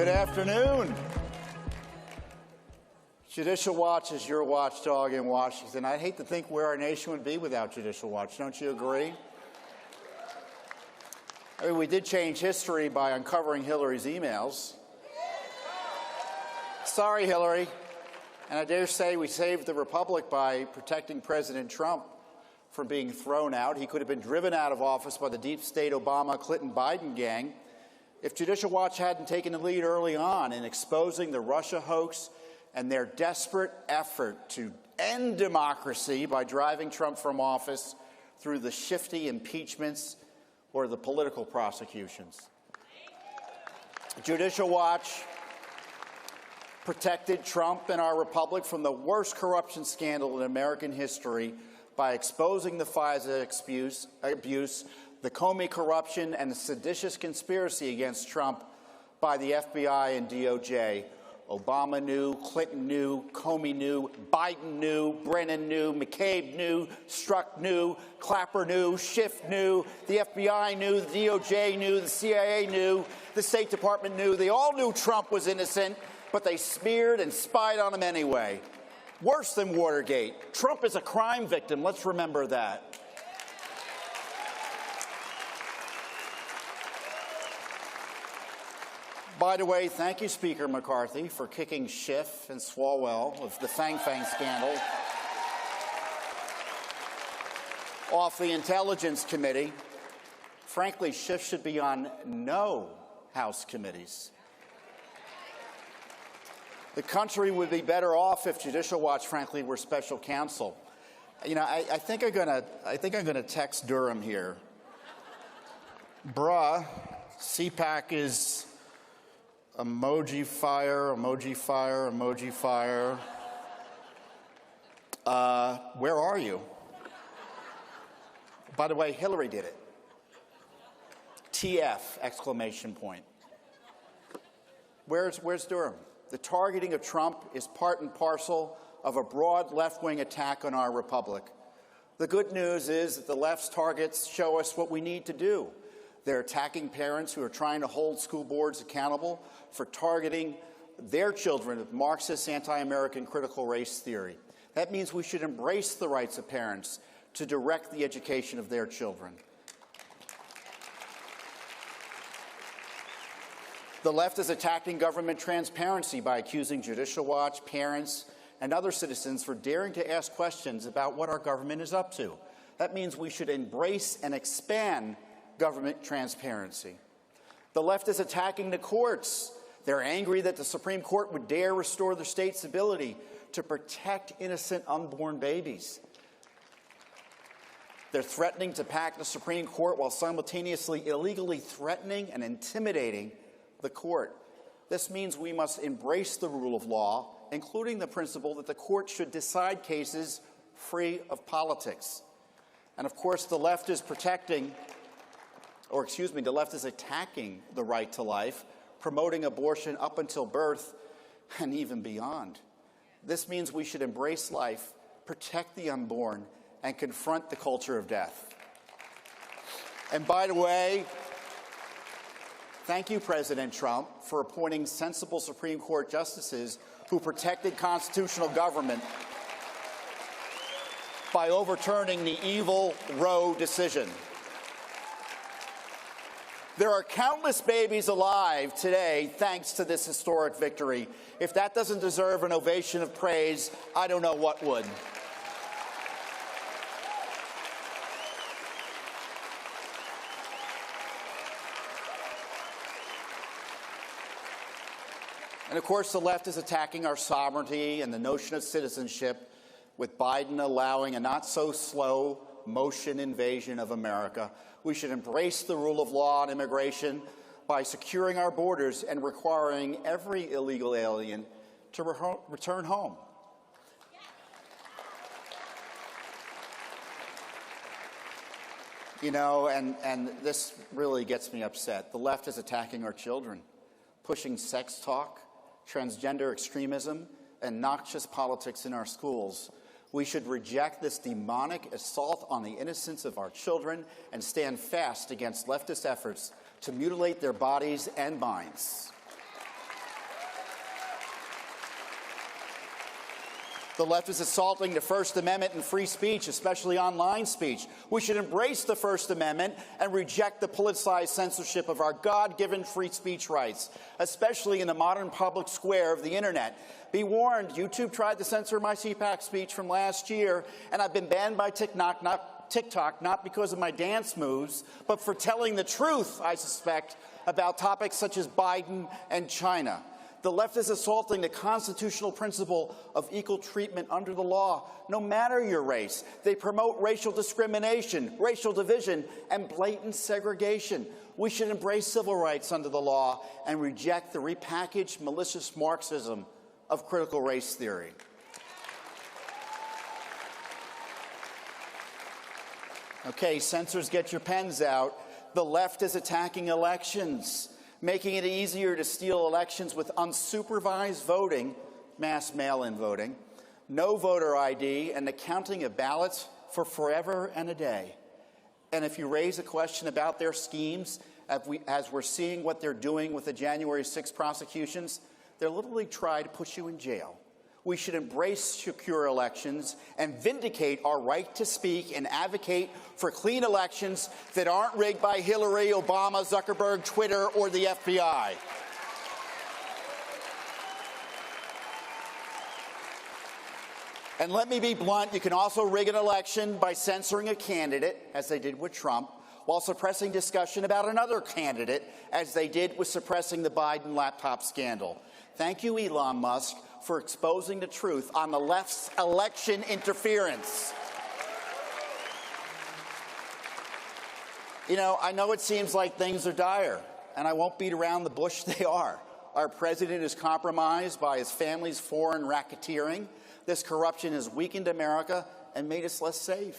Good afternoon. Judicial Watch is your watchdog in Washington. I'd hate to think where our nation would be without Judicial Watch. Don't you agree? I mean, we did change history by uncovering Hillary's emails. Sorry, Hillary. And I dare say we saved the republic by protecting President Trump from being thrown out. He could have been driven out of office by the deep state Obama, Clinton, Biden gang if Judicial Watch hadn't taken the lead early on in exposing the Russia hoax and their desperate effort to end democracy by driving Trump from office through the shifty impeachments or the political prosecutions. Judicial Watch protected Trump and our republic from the worst corruption scandal in American history by exposing the FISA abuse, the Comey corruption, and the seditious conspiracy against Trump by the FBI and DOJ. Obama knew, Clinton knew, Comey knew, Biden knew, Brennan knew, McCabe knew, Strzok knew, Clapper knew, Schiff knew, the FBI knew, the DOJ knew, the CIA knew, the State Department knew. They all knew Trump was innocent, but they smeared and spied on him anyway. Worse than Watergate. Trump is a crime victim. Let's remember that. By the way, thank you, Speaker McCarthy, for kicking Schiff and Swalwell of the Fang scandal off the Intelligence Committee. Frankly, Schiff should be on no House committees. The country would be better off if Judicial Watch, frankly, were special counsel. You know, I think I'm gonna text Durham here. Bruh, CPAC is emoji fire, emoji fire, emoji fire. Where are you? By the way, Hillary did it. TF, exclamation point. Where's Durham? The targeting of Trump is part and parcel of a broad left-wing attack on our republic. The good news is that the left's targets show us what we need to do. They're attacking parents who are trying to hold school boards accountable for targeting their children with Marxist anti-American critical race theory. That means we should embrace the rights of parents to direct the education of their children. The left is attacking government transparency by accusing Judicial Watch, parents, and other citizens for daring to ask questions about what our government is up to. That means we should embrace and expand government transparency. The left is attacking the courts. They're angry that the Supreme Court would dare restore the state's ability to protect innocent unborn babies. They're threatening to pack the Supreme Court while simultaneously illegally threatening and intimidating the court. This means we must embrace the rule of law, including the principle that the court should decide cases free of politics. And of course, the left is attacking the right to life, promoting abortion up until birth and even beyond. This means we should embrace life, protect the unborn, and confront the culture of death. And by the way, thank you, President Trump, for appointing sensible Supreme Court justices who protected constitutional government by overturning the evil Roe decision. There are countless babies alive today thanks to this historic victory. If that doesn't deserve an ovation of praise, I don't know what would. And of course, the left is attacking our sovereignty and the notion of citizenship, with Biden allowing a not-so-slow motion invasion of America. We should embrace the rule of law on immigration by securing our borders and requiring every illegal alien to return home. You know, and this really gets me upset. The left is attacking our children, pushing sex talk, transgender extremism, and noxious politics in our schools. We should reject this demonic assault on the innocence of our children and stand fast against leftist efforts to mutilate their bodies and minds. The left is assaulting the First Amendment and free speech, especially online speech. We should embrace the First Amendment and reject the politicized censorship of our God-given free speech rights, especially in the modern public square of the Internet. Be warned, YouTube tried to censor my CPAC speech from last year, and I've been banned by TikTok, not because of my dance moves, but for telling the truth, I suspect, about topics such as Biden and China. The left is assaulting the constitutional principle of equal treatment under the law, no matter your race. They promote racial discrimination, racial division, and blatant segregation. We should embrace civil rights under the law and reject the repackaged malicious Marxism of critical race theory. Okay, censors, get your pens out. The left is attacking elections, making it easier to steal elections with unsupervised voting, mass mail-in voting, no voter ID, and the counting of ballots for forever and a day. And if you raise a question about their schemes, as we're seeing what they're doing with the January 6 prosecutions, they're literally trying to put you in jail. We should embrace secure elections and vindicate our right to speak and advocate for clean elections that aren't rigged by Hillary, Obama, Zuckerberg, Twitter, or the FBI. And let me be blunt, you can also rig an election by censoring a candidate, as they did with Trump, while suppressing discussion about another candidate, as they did with suppressing the Biden laptop scandal. Thank you, Elon Musk, for exposing the truth on the left's election interference. You know, I know it seems like things are dire, and I won't beat around the bush, they are. Our president is compromised by his family's foreign racketeering. This corruption has weakened America and made us less safe.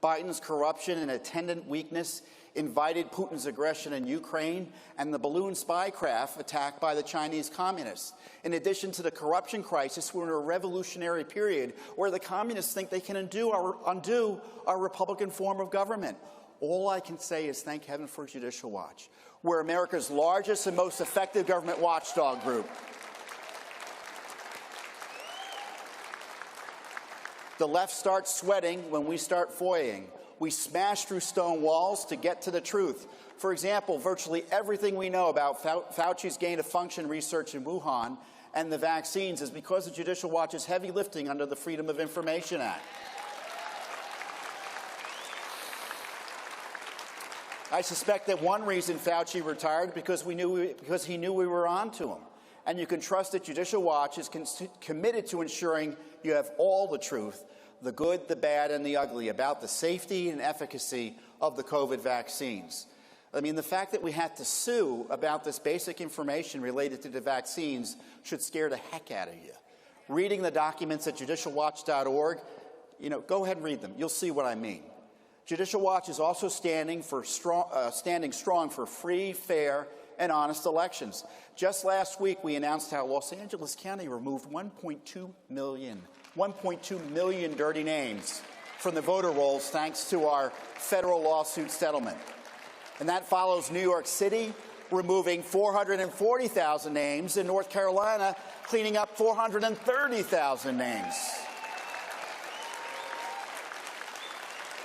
Biden's corruption and attendant weakness invited Putin's aggression in Ukraine and the balloon spycraft attack by the Chinese communists. In addition to the corruption crisis, we're in a revolutionary period where the communists think they can undo our Republican form of government. All I can say is thank heaven for Judicial Watch. We're America's largest and most effective government watchdog group. The left starts sweating when we start foying. We smash through stone walls to get to the truth. For example, virtually everything we know about Fauci's gain-of-function research in Wuhan and the vaccines is because of Judicial Watch's heavy lifting under the Freedom of Information Act. I suspect that one reason Fauci retired because he knew we were on to him. And you can trust that Judicial Watch is committed to ensuring you have all the truth, the good, the bad, and the ugly, about the safety and efficacy of the COVID vaccines. I mean, the fact that we had to sue about this basic information related to the vaccines should scare the heck out of you. Reading the documents at judicialwatch.org, go ahead and read them. You'll see what I mean. Judicial Watch is also standing strong for free, fair, and honest elections. Just last week, we announced how Los Angeles County removed 1.2 million dirty names from the voter rolls thanks to our federal lawsuit settlement. And that follows New York City removing 440,000 names, and North Carolina cleaning up 430,000 names.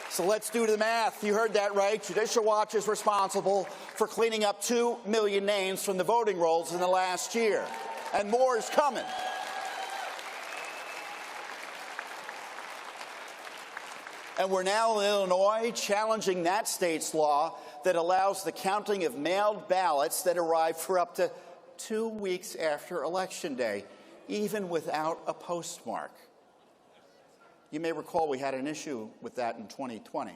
So let's do the math. You heard that right. Judicial Watch is responsible for cleaning up 2 million names from the voting rolls in the last year. And more is coming. And we're now in Illinois challenging that state's law that allows the counting of mailed ballots that arrive for up to 2 weeks after Election Day, even without a postmark. You may recall we had an issue with that in 2020.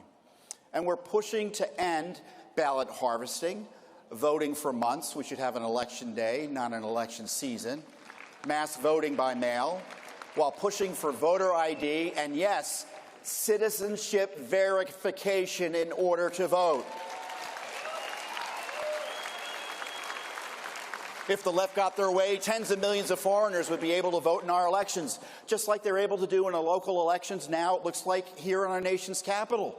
And we're pushing to end ballot harvesting, voting for months. We should have an election day, not an election season, mass voting by mail, while pushing for voter ID and, yes, citizenship verification in order to vote. If the left got their way, tens of millions of foreigners would be able to vote in our elections, just like they're able to do in the local elections now, it looks like, here in our nation's capital.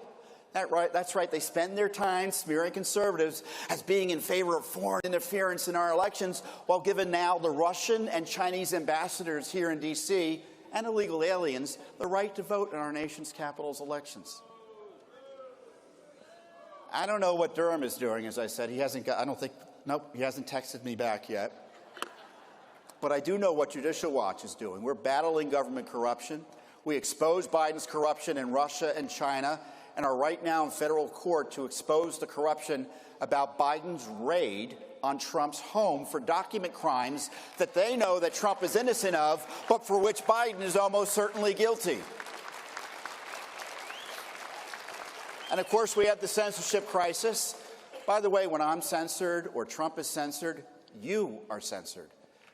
That's right. They spend their time smearing conservatives as being in favor of foreign interference in our elections, while giving now the Russian and Chinese ambassadors here in D.C. and illegal aliens the right to vote in our nation's capital's elections. I don't know what Durham is doing, as I said. He hasn't got, he hasn't texted me back yet. But I do know what Judicial Watch is doing. We're battling government corruption. We expose Biden's corruption in Russia and China and are right now in federal court to expose the corruption about Biden's raid on Trump's home for document crimes that they know that Trump is innocent of, but for which Biden is almost certainly guilty. And of course, we have the censorship crisis. By the way, when I'm censored or Trump is censored, you are censored.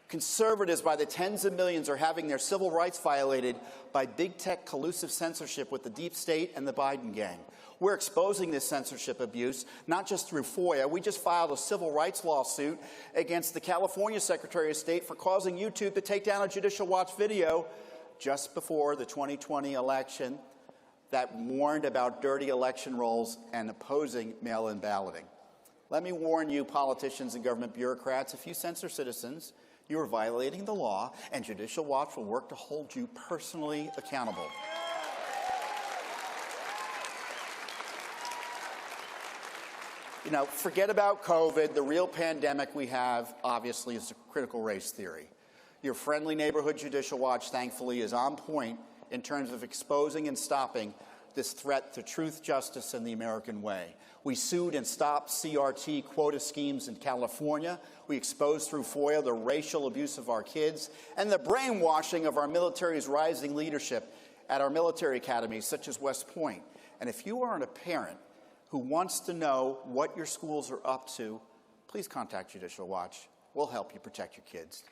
Conservatives by the tens of millions are having their civil rights violated by big tech collusive censorship with the deep state and the Biden gang. We're exposing this censorship abuse, not just through FOIA. We just filed a civil rights lawsuit against the California Secretary of State for causing YouTube to take down a Judicial Watch video just before the 2020 election that warned about dirty election rolls and opposing mail-in balloting. Let me warn you, politicians and government bureaucrats, if you censor citizens, you are violating the law, and Judicial Watch will work to hold you personally accountable. You know, forget about COVID. The real pandemic we have, obviously, is critical race theory. Your friendly neighborhood Judicial Watch, thankfully, is on point in terms of exposing and stopping this threat to truth, justice, and the American way. We sued and stopped CRT quota schemes in California. We exposed through FOIA the racial abuse of our kids and the brainwashing of our military's rising leadership at our military academies, such as West Point. And if you aren't a parent who wants to know what your schools are up to, please contact Judicial Watch. We'll help you protect your kids.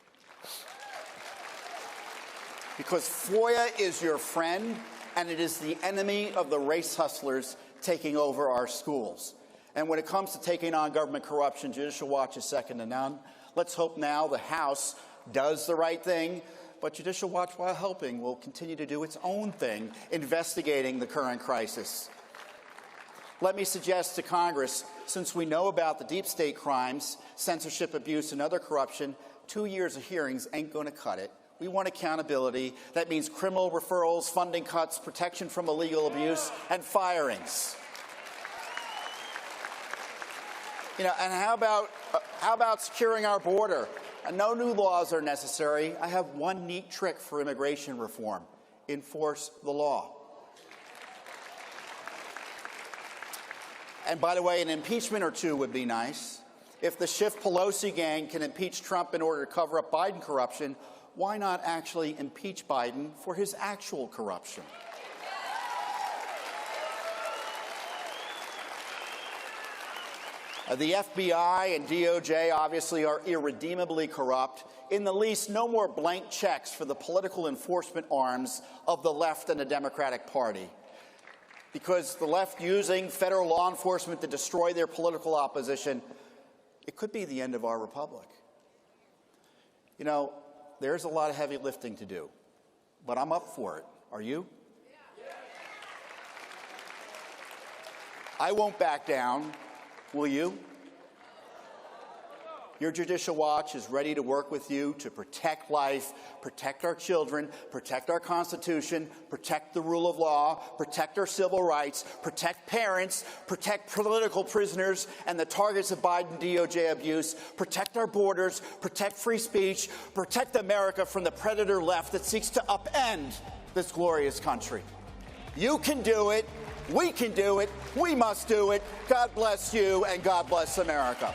Because FOIA is your friend, and it is the enemy of the race hustlers taking over our schools. And when it comes to taking on government corruption, Judicial Watch is second to none. Let's hope now the House does the right thing, but Judicial Watch, while helping, will continue to do its own thing, investigating the current crisis. Let me suggest to Congress, since we know about the deep state crimes, censorship abuse, and other corruption, 2 years of hearings ain't going to cut it. We want accountability. That means criminal referrals, funding cuts, protection from illegal abuse, and firings. You know, and how about securing our border? No new laws are necessary. I have one neat trick for immigration reform: enforce the law. And by the way, an impeachment or two would be nice. If the Schiff Pelosi gang can impeach Trump in order to cover up Biden corruption, why not actually impeach Biden for his actual corruption? The FBI and DOJ obviously are irredeemably corrupt. In the least, no more blank checks for the political enforcement arms of the left and the Democratic Party. Because the left using federal law enforcement to destroy their political opposition, it could be the end of our republic. You know, there's a lot of heavy lifting to do, but I'm up for it. Are you? I won't back down. Will you? Your Judicial Watch is ready to work with you to protect life, protect our children, protect our Constitution, protect the rule of law, protect our civil rights, protect parents, protect political prisoners and the targets of Biden DOJ abuse, protect our borders, protect free speech, protect America from the predator left that seeks to upend this glorious country. You can do it. We can do it. We must do it. God bless you, and God bless America.